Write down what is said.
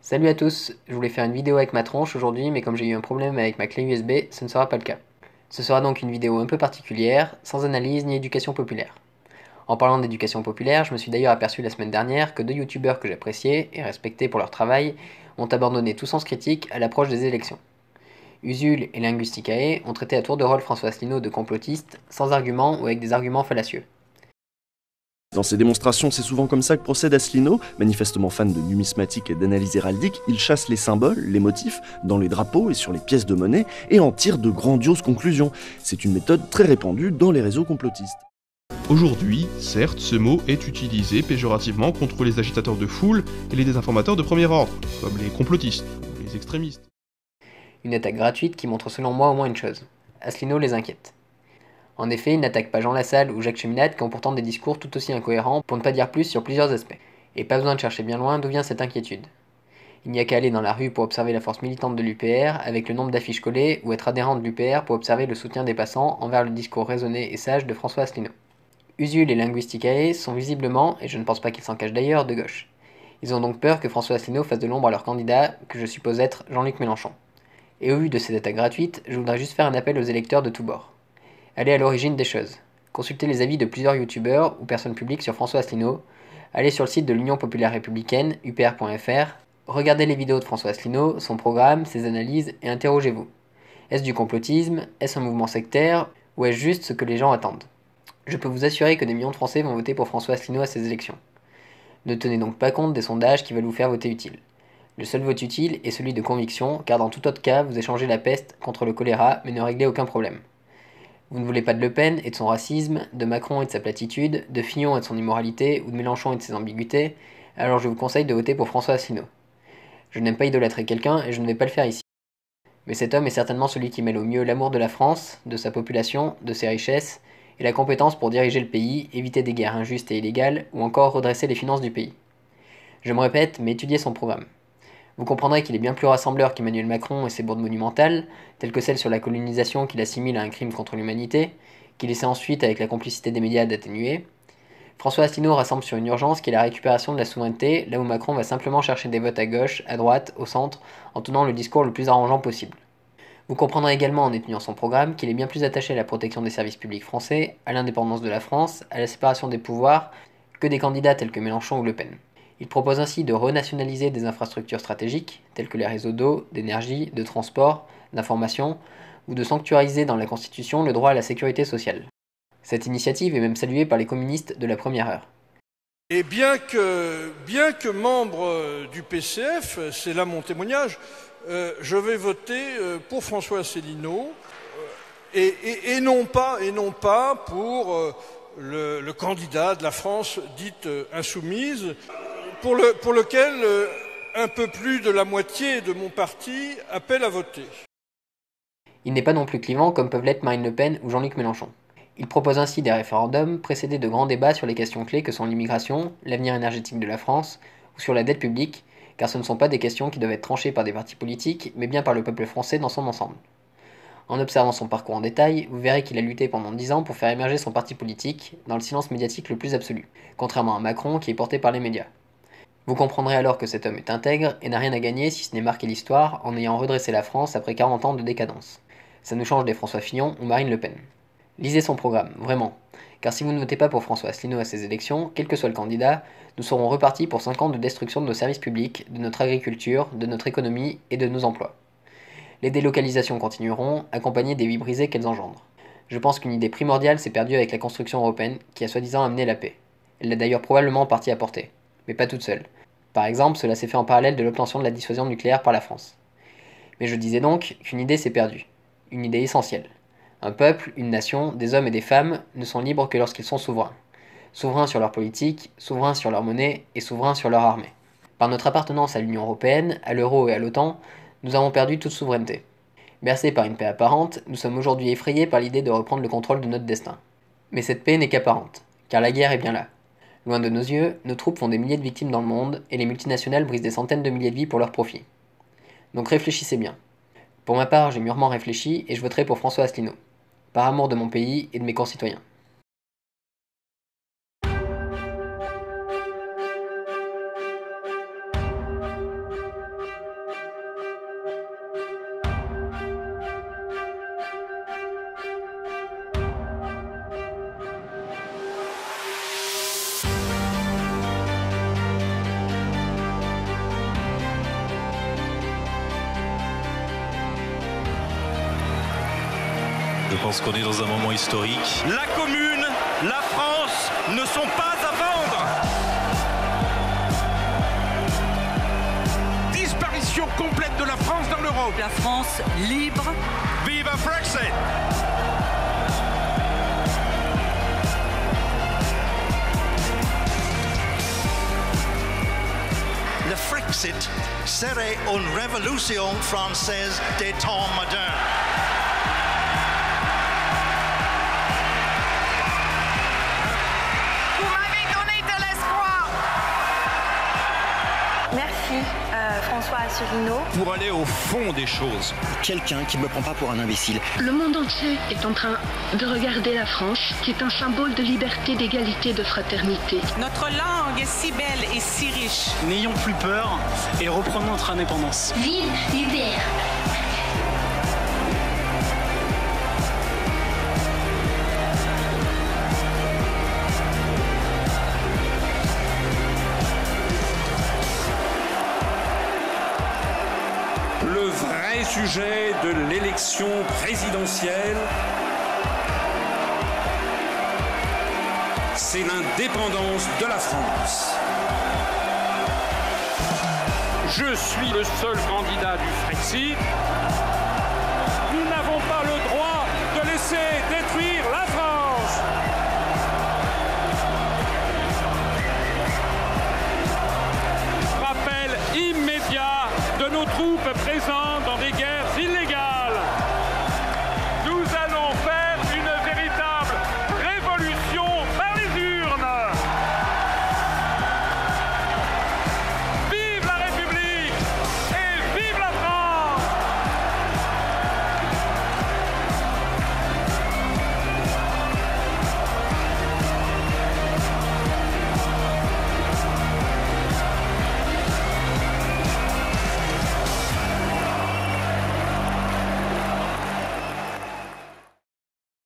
Salut à tous, je voulais faire une vidéo avec ma tronche aujourd'hui, mais comme j'ai eu un problème avec ma clé USB, ce ne sera pas le cas. Ce sera donc une vidéo un peu particulière, sans analyse ni éducation populaire. En parlant d'éducation populaire, je me suis d'ailleurs aperçu la semaine dernière que deux youtubeurs que j'appréciais et respectais pour leur travail ont abandonné tout sens critique à l'approche des élections. Usul et Linguisticae ont traité à tour de rôle François Asselineau de complotiste, sans arguments ou avec des arguments fallacieux. Dans ses démonstrations, c'est souvent comme ça que procède Asselineau. Manifestement fan de numismatique et d'analyse héraldique, il chasse les symboles, les motifs, dans les drapeaux et sur les pièces de monnaie, et en tire de grandioses conclusions. C'est une méthode très répandue dans les réseaux complotistes. Aujourd'hui, certes, ce mot est utilisé péjorativement contre les agitateurs de foule et les désinformateurs de premier ordre, comme les complotistes ou les extrémistes. Une attaque gratuite qui montre selon moi au moins une chose. Asselineau les inquiète. En effet, il n'attaque pas Jean Lassalle ou Jacques Cheminade qui ont pourtant des discours tout aussi incohérents, pour ne pas dire plus sur plusieurs aspects. Et pas besoin de chercher bien loin d'où vient cette inquiétude. Il n'y a qu'à aller dans la rue pour observer la force militante de l'UPR, avec le nombre d'affiches collées, ou être adhérent de l'UPR pour observer le soutien des passants envers le discours raisonné et sage de François Asselineau. Usul et Linguisticae sont visiblement, et je ne pense pas qu'ils s'en cachent d'ailleurs, de gauche. Ils ont donc peur que François Asselineau fasse de l'ombre à leur candidat, que je suppose être Jean-Luc Mélenchon. Et au vu de ces attaques gratuites, je voudrais juste faire un appel aux électeurs de tous bords. Allez à l'origine des choses. Consultez les avis de plusieurs youtubeurs ou personnes publiques sur François Asselineau. Allez sur le site de l'Union populaire républicaine, upr.fr. Regardez les vidéos de François Asselineau, son programme, ses analyses et interrogez-vous. Est-ce du complotisme? Est-ce un mouvement sectaire? Ou est-ce juste ce que les gens attendent? Je peux vous assurer que des millions de Français vont voter pour François Asselineau à ces élections. Ne tenez donc pas compte des sondages qui veulent vous faire voter utile. Le seul vote utile est celui de conviction, car dans tout autre cas, vous échangez la peste contre le choléra, mais ne réglez aucun problème. Vous ne voulez pas de Le Pen et de son racisme, de Macron et de sa platitude, de Fillon et de son immoralité, ou de Mélenchon et de ses ambiguïtés, alors je vous conseille de voter pour François Asselineau. Je n'aime pas idolâtrer quelqu'un et je ne vais pas le faire ici. Mais cet homme est certainement celui qui mêle au mieux l'amour de la France, de sa population, de ses richesses, et la compétence pour diriger le pays, éviter des guerres injustes et illégales, ou encore redresser les finances du pays. Je me répète, mais étudiez son programme. Vous comprendrez qu'il est bien plus rassembleur qu'Emmanuel Macron et ses bourdes monumentales, telles que celle sur la colonisation qu'il assimile à un crime contre l'humanité, qu'il essaie ensuite avec la complicité des médias d'atténuer. François Asselineau rassemble sur une urgence qui est la récupération de la souveraineté, là où Macron va simplement chercher des votes à gauche, à droite, au centre, en tenant le discours le plus arrangeant possible. Vous comprendrez également en étudiant son programme qu'il est bien plus attaché à la protection des services publics français, à l'indépendance de la France, à la séparation des pouvoirs, que des candidats tels que Mélenchon ou Le Pen. Il propose ainsi de renationaliser des infrastructures stratégiques, telles que les réseaux d'eau, d'énergie, de transport, d'information, ou de sanctuariser dans la Constitution le droit à la sécurité sociale. Cette initiative est même saluée par les communistes de la première heure. Et bien que membre du PCF, c'est là mon témoignage, je vais voter pour François Asselineau et non pas pour le candidat de la France dite insoumise, pour lequel un peu plus de la moitié de mon parti appelle à voter. Il n'est pas non plus clivant comme peuvent l'être Marine Le Pen ou Jean-Luc Mélenchon. Il propose ainsi des référendums précédés de grands débats sur les questions clés que sont l'immigration, l'avenir énergétique de la France ou sur la dette publique, car ce ne sont pas des questions qui doivent être tranchées par des partis politiques, mais bien par le peuple français dans son ensemble. En observant son parcours en détail, vous verrez qu'il a lutté pendant 10 ans pour faire émerger son parti politique, dans le silence médiatique le plus absolu, contrairement à Macron qui est porté par les médias. Vous comprendrez alors que cet homme est intègre et n'a rien à gagner si ce n'est marquer l'histoire en ayant redressé la France après 40 ans de décadence. Ça nous change des François Fillon ou Marine Le Pen. Lisez son programme, vraiment. Car si vous ne votez pas pour François Asselineau à ces élections, quel que soit le candidat, nous serons repartis pour 5 ans de destruction de nos services publics, de notre agriculture, de notre économie et de nos emplois. Les délocalisations continueront, accompagnées des vies brisées qu'elles engendrent. Je pense qu'une idée primordiale s'est perdue avec la construction européenne, qui a soi-disant amené la paix. Elle l'a d'ailleurs probablement en partie apportée, mais pas toute seule. Par exemple, cela s'est fait en parallèle de l'obtention de la dissuasion nucléaire par la France. Mais je disais donc qu'une idée s'est perdue. Une idée essentielle. Un peuple, une nation, des hommes et des femmes ne sont libres que lorsqu'ils sont souverains. Souverains sur leur politique, souverains sur leur monnaie et souverains sur leur armée. Par notre appartenance à l'Union européenne, à l'euro et à l'OTAN, nous avons perdu toute souveraineté. Bercés par une paix apparente, nous sommes aujourd'hui effrayés par l'idée de reprendre le contrôle de notre destin. Mais cette paix n'est qu'apparente, car la guerre est bien là. Loin de nos yeux, nos troupes font des milliers de victimes dans le monde, et les multinationales brisent des centaines de milliers de vies pour leur profit. Donc réfléchissez bien. Pour ma part, j'ai mûrement réfléchi et je voterai pour François Asselineau, par amour de mon pays et de mes concitoyens. Je pense qu'on est dans un moment historique. La commune, la France ne sont pas à vendre. Disparition complète de la France dans l'Europe. La France libre. Vive Brexit. Le Frexit serait une révolution française des temps modernes. Vous m'avez donné de l'espoir. Merci François Asselineau. Pour aller au fond des choses. Quelqu'un qui ne me prend pas pour un imbécile. Le monde entier est en train de regarder la France, qui est un symbole de liberté, d'égalité, de fraternité. Notre langue est si belle et si riche. N'ayons plus peur et reprenons notre indépendance. Vive Hubert! Le vrai sujet de l'élection présidentielle, c'est l'indépendance de la France. Je suis le seul candidat du Frexit. Nous n'avons pas le droit de laisser détruire la France. Rappel immédiat de nos troupes présentes